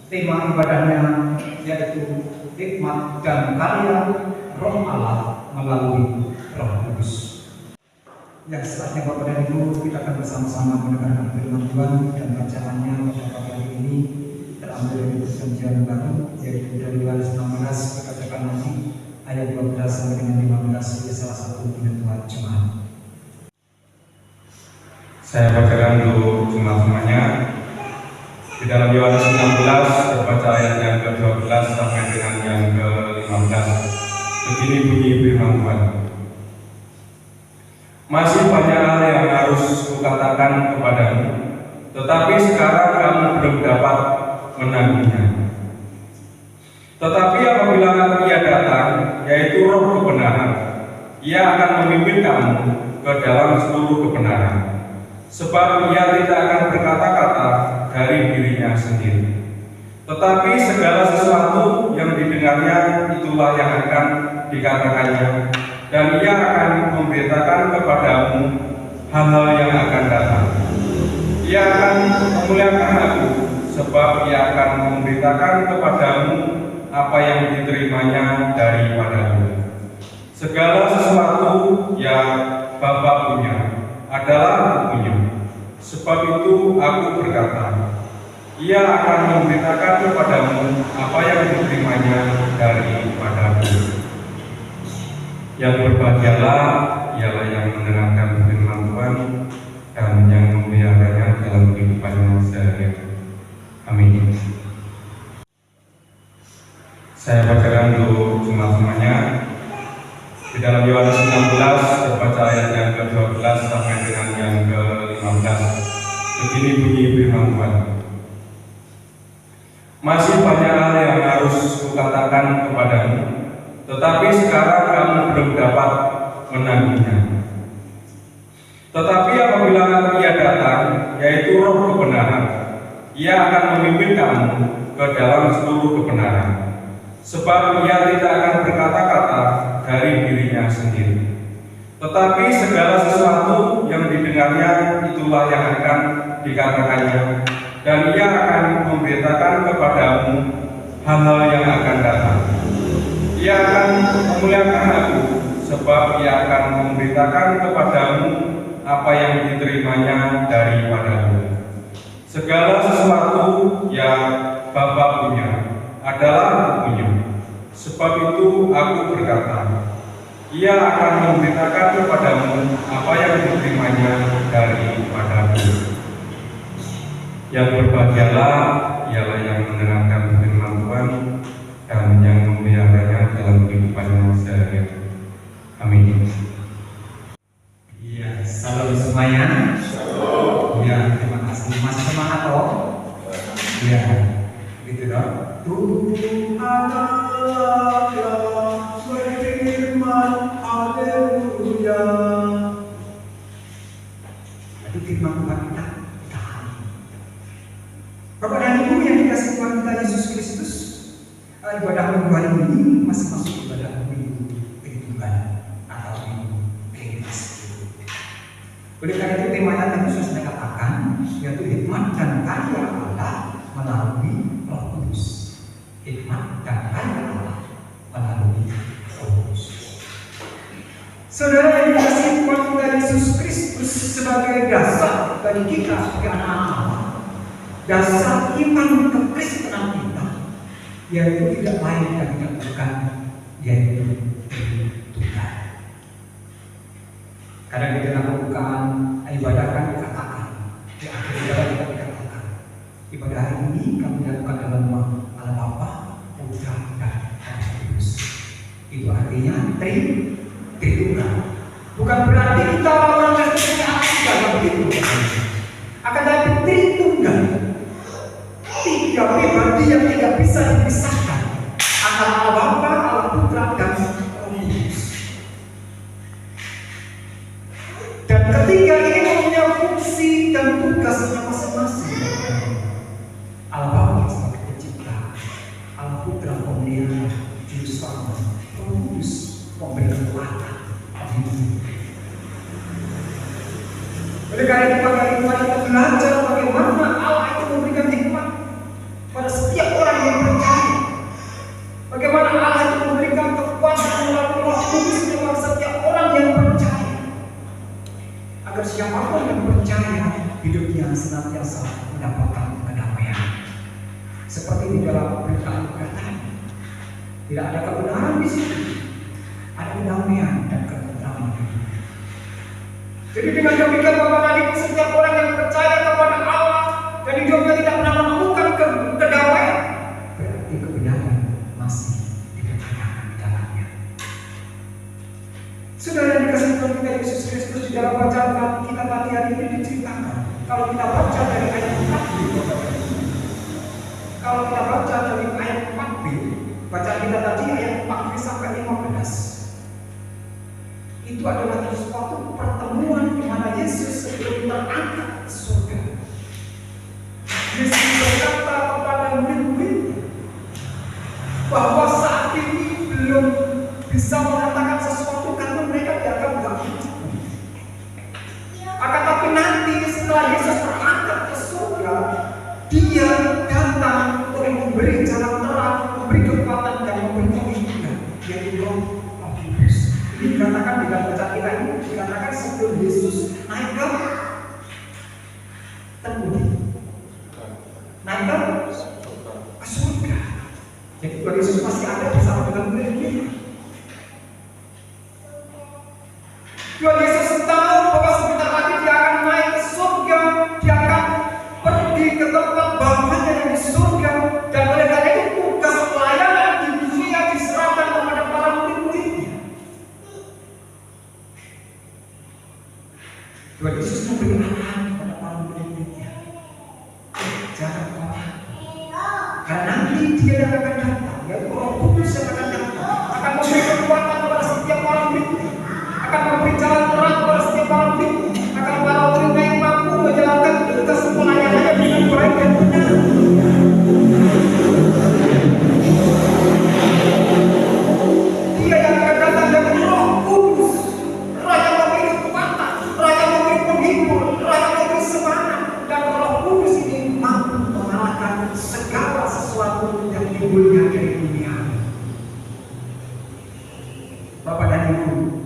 tema ibadahnya yaitu hikmat dan karya Roh Allah melalui Roh Kudus. Ya, saatnya Bapak dan Ibu, kita akan bersama-sama mendengarkan firman Tuhan, dan bacaannya pada pagi hari ini terambil dari Perjanjian Baru, yaitu dari Yohanes 16, dikatakan nanti ayat 12 sampai dengan 15, sebagai salah satu penentuan jemaat. Saya bacakan untuk jemaat semuanya. Di dalam Yohanes 16 terbaca ayat yang ke-12 sampai dengan yang ke-15. Begini bunyi firman Tuhan. Masih banyak hal yang harus kukatakan kepadamu, tetapi sekarang kamu belum dapat menanggungnya. Tetapi apabila Ia datang, yaitu Roh kebenaran, Ia akan memimpin kamu ke dalam seluruh kebenaran. Sebab Ia tidak akan berkata-kata dari dirinya sendiri, tetapi segala sesuatu yang didengarnya itulah yang akan dikatakannya, dan Ia akan memberitakan kepadamu hal-hal yang akan datang. Ia akan memuliakan Aku, sebab Ia akan memberitakan kepadamu apa yang diterimanya daripadaku. Segala sesuatu yang Bapa punya adalah Aku punya. Sebab itu Aku berkata, Ia akan memberitakan kepadamu apa yang diterimanya daripadaku. Yang berbahagialah ialah yang mendengarkan firman Tuhan dan yang memeliharanya dalam kehidupannya sehari-hari. Amin. Saya bacakan untuk jemaat semuanya. Di dalam Yohanes 16 terbaca ayat yang ke-12 sampai dengan yang ke-15. Begini bunyi firman Tuhan. Masih banyak hal yang harus kukatakan kepadamu, tetapi sekarang kamu belum dapat menanggungnya. Tetapi apabila Ia datang, yaitu Roh kebenaran, Ia akan memimpin kamu ke dalam seluruh kebenaran. Sebab Ia tidak akan berkata-kata dari dirinya sendiri, tetapi segala sesuatu yang didengarnya itulah yang akan dikatakannya, dan Ia akan memberitakan kepadamu hal-hal yang akan datang. Ia akan memuliakan Aku, sebab Ia akan memberitakan kepadamu apa yang diterimanya daripadaku. Segala sesuatu yang Bapa punya adalah Aku punya. Sebab itu Aku berkata, Ia akan memberitakan kepadamu apa yang diterimanya daripadaku. Yang berbahagialah ialah yang mendengarkan firman Tuhan dan yang memeliharanya dalam kehidupannya sehari-hari. Amin. Iya, salam semuanya. Iya, terima kasih. Masih semangat toh? Iya, gitu dong. Tuhan Allah yang berfirman, haleluya. Itu firman Tuhan kita. Bapak dan Ibu yang dikasih Tuhan kita Yesus Kristus, ibadah minggu hari ini masih masuk ibadah minggu kehidupan atau minggu kehidupan. Oleh karena itu temanya tadi sudah saya katakan, yaitu hikmat dan karya Allah melalui Roh Kudus. Hikmat dan karya Allah melalui Roh Kudus. Saudara yang dikasih Tuhan kita Yesus Kristus sebagai dasar bagi kita sebagai anak Allah, dasar iman kekristenan kita, yaitu tidak lain dan tidak bukan, yaitu Tuhan. Kadang kita lakukan ibadah kan dikatakan, di akhir ibadah kita dikatakan, ibadah hari ini kami lakukan dalam nama Allah Bapa, Putra dan Roh Kudus. Itu artinya Tritunggal. Bukan berarti kita orang Kristen tidak begitu, akan tapi Tritunggal. Tiga pribadi yang tidak bisa dipisahkan antara Allah Bapa, Allah Putra dan Roh Kudus. Dan ketiga ini punya fungsi dan tugasnya masing-masing. Allah Bapa sebagai pencipta, Allah Putra pemelihara, juru selamat, Roh Kudus pemberi kekuatan. Oleh karena itu, kita belajar bagaimana Allah itu memberikan hikmat pada setiap orang Seperti di dalam berita Al-Quran tadi, tidak ada kebenaran di situ, ada kedamaian dan ketentraman. Jadi dengan demikian Bapak dan Ibu, setiap orang yang percaya kepada Allah dan hidupnya tidak pernah menemukan kedamaian, berarti kebenaran masih dipertanyakan di dalamnya. Saudara yang dikasihi Tuhan kita Yesus Kristus, di dalam bacaan kita tadi hari ini diceritakan, kalau kita baca dari ayat 4, kalau kita baca dari ayat 4b, bacaan kita tadi ayat 4b sampai 15, itu adalah suatu pertemuan di mana Yesus sebelum terangkat ke surga, Yesus berkata kepada murid-muridnya bahwa saat ini belum bisa mengatakan sesuatu karena mereka dianggap tidak cukup. Akan tapi nanti setelah Yesus terangkat ke surga, Dia datang untuk memberi jalan terang, memberi kekuatan dan memberi kehidupan, yaitu Roh Kudus. Ini dikatakan di dalam bacaan kita ini, dikatakan sebelum Yesus naik ke temudi, naik ke surga. Jadi Tuhan Yesus masih ada bersama dengan murid-muridnya. Tuhan Yesus tahu bahwa sebentar lagi Dia akan naik ke surga, Dia akan pergi ke tempat Bapaknya yang di surga, dan oleh karena itu tugas pelayanan di dunia diserahkan kepada para murid-muridnya. Tuhan Yesus memberi arahan kepada para murid-muridnya, jangan khawatir, karena nanti Dia yang akan datang, yaitu Roh Kudus yang akan datang, akan memberi kekuatan kepada setiap orang murid-murid, akan memberi jalan terang kepada setiap orang murid, akan para muridnya yang mampu menjalankan tugas pelayanannya dengan baik dan benar. Dia yang akan datang dengan Roh Kudus, Roh yang memberi kekuatan, Roh yang memberi penghibur, Roh yang memberi semangat, dan Roh Kudus ini mampu mengalahkan segala sesuatu yang timbulnya dari dunia. Bapak dan Ibu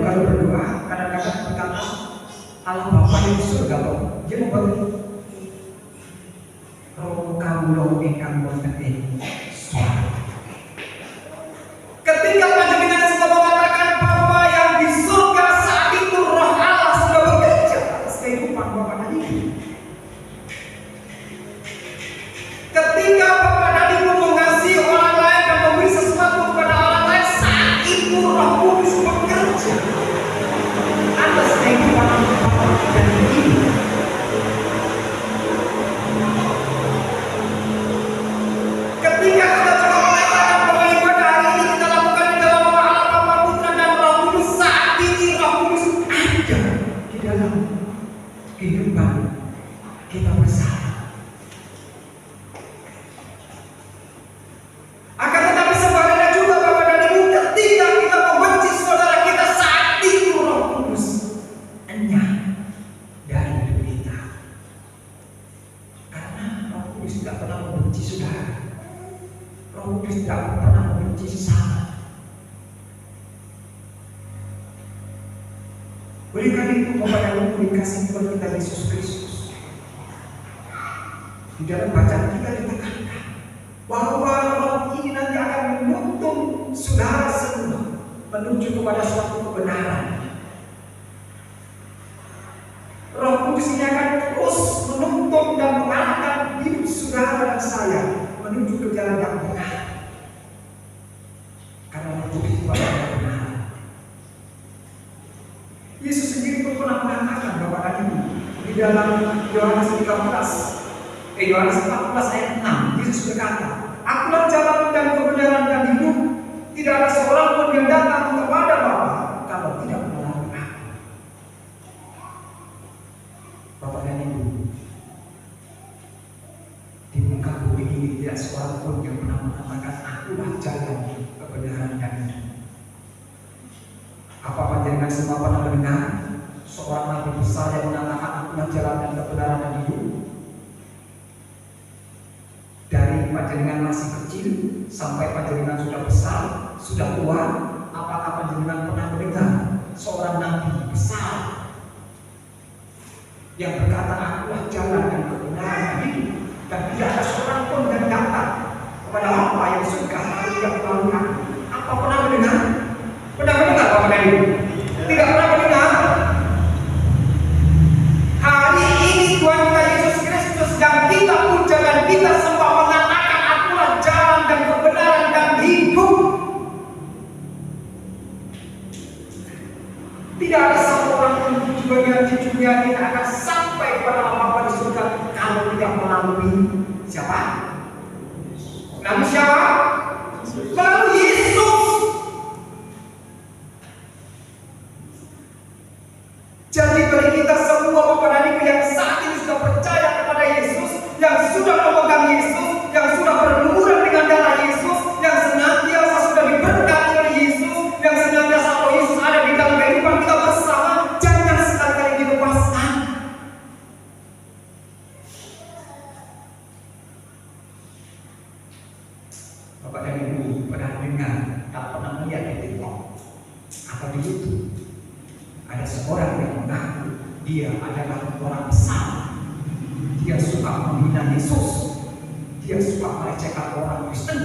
kalau berdoa kadang-kadang berkata Allah Bapa yang di surga, Dia memberi roh kamu ingkang wonten suara. Ketika panjenengan sudah mengatakan Bapa yang di surga, saat itu Roh Allah sudah bekerja atas kehidupan Bapak dan Ibu. Ketika Bapak dan Ibu mengasihi orang lain dan memberi sesuatu kepada orang lain, saat itu Roh Kudus bekerja atas kehidupan Bapak dan Ibu. Ketika kita coba mengatakan bahwa ibadah hari ini kita lakukan di dalam nama Allah, Bapa, Putra dan Roh Kudus, saat ini Roh Kudus ada di dalam kehidupan kita bersama. Akan tetapi sebaliknya juga Bapak dan Ibu, ketika kita membenci saudara kita, saat itu Roh Kudus enyah dari hidup kita. Karena Roh Kudus tidak pernah membenci saudara, Roh Kudus tidak pernah membenci sesama. Oleh karena itu Bapak dan Ibu dikasih Tuhan kita Yesus Kristus, di dalam bacaan kita ditekankan bahwa Roh ini nanti akan menuntun saudara semua menuju kepada suatu kebenaran. Roh Kudus ini akan terus menuntun dan mengarahkan hidup saudara dan saya menuju ke jalan yang benar. Karena Roh Kudus itu adalah kebenaran. Yesus sendiri pun pernah mengatakan Bapak dan Ibu di dalam Yohanes 14 ayat 6, Yesus berkata, Akulah jalan dan kebenaran dan hidup, tidak ada seorang pun yang datang kepada Bapa kalau tidak melalui Aku. Bapak dan Ibu, di muka bumi ini tidak seorang pun yang pernah mengatakan Akulah jalan, kebenaran dan hidup. Apa panjenengan semua pernah mendengar seorang nabi besar yang mengatakan Akulah jalan dan kebenaran dan hidup? Dari panjenengan masih kecil sampai panjenengan sudah besar, sudah tua, apakah panjenengan pernah mendengar seorang nabi besar yang berkata Akulah jalan dan kebenaran dan hidup, dan tidak ada seorang tidak melalui aku. Apa pernah mendengar? Pernah mendengar Bapak dan Ibu? Tidak pernah mendengar. Hari ini Tuhan kita Yesus Kristus yang kita puja dan kita sembah mengatakan akulah jalan dan kebenaran dan hidup. Tidak ada satu orang pun juga yang di dunia ini akan sampai kepada Bapa di surga kalau tidak melalui siapa? Melalui siapa? Melalui Yesus. Jadi bagi kita semua Bapak dan Ibu yang saat ini sudah percaya kepada Yesus, yang sudah memegang Yesus, yang sudah berlumuran dengan darah Yesus, yang senantiasa sudah diberkati oleh Yesus, yang senantiasa oleh Yesus ada di dalam kehidupan kita bersama, jangan sekali-kali dilepaskan. Bapak dan Ibu pernah dengar, tak pernah melihat di TikTok atau di YouTube, ada seorang yang mengaku dia adalah orang besar. Dia suka menghina Yesus. Dia suka melecehkan orang Kristen.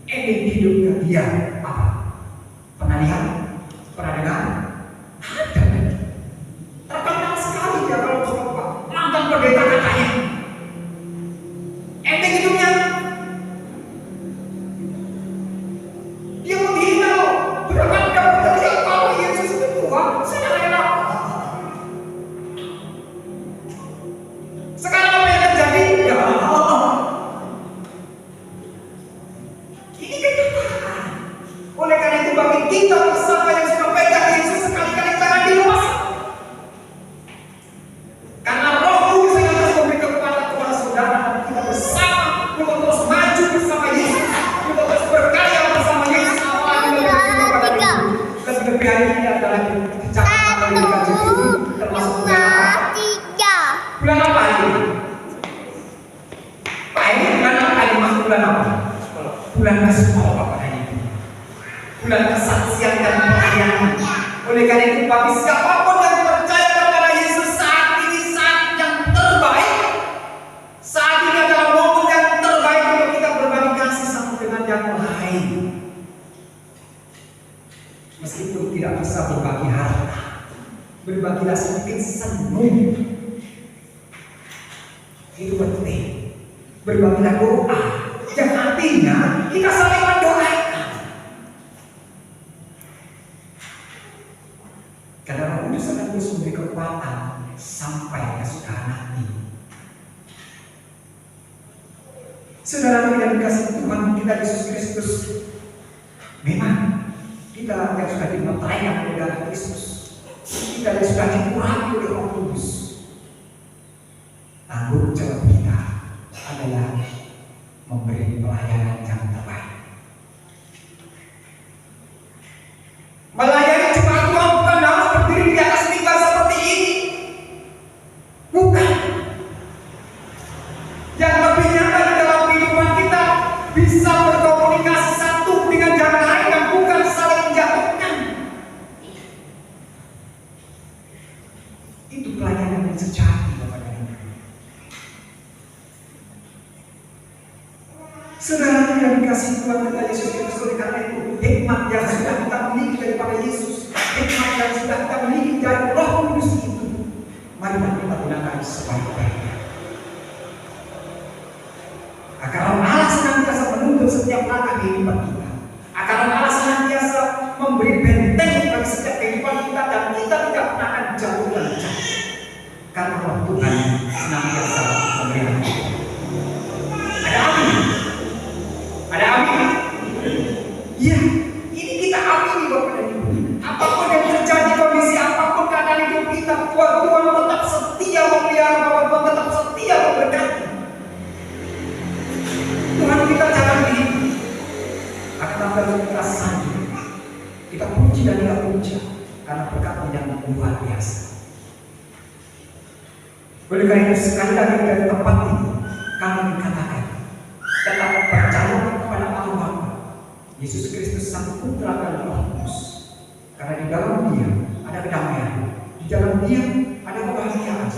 Ending hidupnya dia apa? Pernah lihat? Pernah dengar? Ada. Terkenal sekali dia kalau Bapak. Mantan pendeta katanya. Ending hidupnya dia menghina loh. Berapa dapat kalau Yesus itu Tuhan, saya rela. Sekarang apa yang terjadi? Ya Allah. Ini kenyataan. Oleh karena itu bagi kita bersama yang sudah pegang Yesus sekali-kali jangan dilepas. Karena Roh Kudus yang terus memberi kekuatan kepada saudara dan kita bersama untuk terus maju bersama Yesus, untuk terus berkarya bersama Yesus. Lebih hari ini adalah kebijakan yang termasuk bulan apa ini? Pak ini bulan apa ini? Masuk bulan apa? Bulan ke-10 Bapak dan Ibu. Bulan kesaksian dan pelayanan. Oleh karena itu bagi siapapun yang percaya kepada Yesus saat ini saat yang terbaik. Saat ini adalah momen yang terbaik untuk kita berbagi kasih satu dengan yang lain. Meskipun tidak bisa berbagi harta, berbagilah sedikit senyum. Itu penting. Berbagilah doa, yang artinya kita saling mendoakan. Karena Roh Kudus akan terus memberi kekuatan sampai ke saudara nanti. Saudara yang dikasih Tuhan kita Yesus Kristus, memang kita yang sudah dimeteraikan oleh darah Kristus, kita yang sudah dikurangi oleh Roh Kudus. Tanggung jawab kita adalah memberi pelayanan yang terbaik. Melayani jemaat Tuhan bukan harus berdiri di atas mimbar seperti ini, bukan. Yang lebih nyata di dalam kehidupan kita bisa berkomunikasi satu dengan yang lain dan bukan saling menjatuhkan. Itu pelayanan yang sejati, Bapak dan Ibu. Saudara yang dikasih Tuhan kita Yesus Kristus, oleh karena itu hikmat yang sudah kita miliki daripada Yesus, hikmat yang sudah kita miliki dari Roh Kudus itu, mari kita gunakan sebaik-baiknya. Agar Allah senantiasa menuntun setiap langkah kehidupan kita. Agar Allah senantiasa memberi benteng bagi setiap kehidupan kita dan kita tidak pernah akan jatuh dan jatuh. Karena Roh Tuhan senantiasa memberi hati. Ada amin? Ada amin? Iya, ini kita amini Bapak dan Ibu. Apapun yang terjadi, kondisi apapun keadaan hidup kita, Tuhan tetap setia memelihara, Tuhan tetap setia memberkati. Tuhan kita jangan begitu. Akan apa kita sanjung, kita puji dan kita puja karena berkat-Nya yang luar biasa. Oleh karena itu sekali lagi dari tempat ini kami katakan tetap percaya kepada Allah Yesus Kristus Sang Putra dan Roh Kudus. Karena di dalam Dia ada kedamaian, di dalam Dia ada kebahagiaan,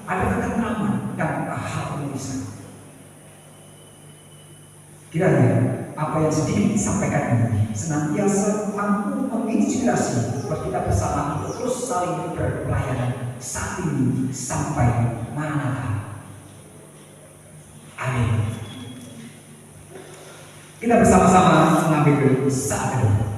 ada ketentraman dan keharmonisan. Kiranya apa yang sedikit disampaikan ini senantiasa mampu menginspirasi buat kita bersama untuk terus saling berpelayanan saat ini sampai Maranatha. Amin. Kita bersama-sama mengambil saat ini.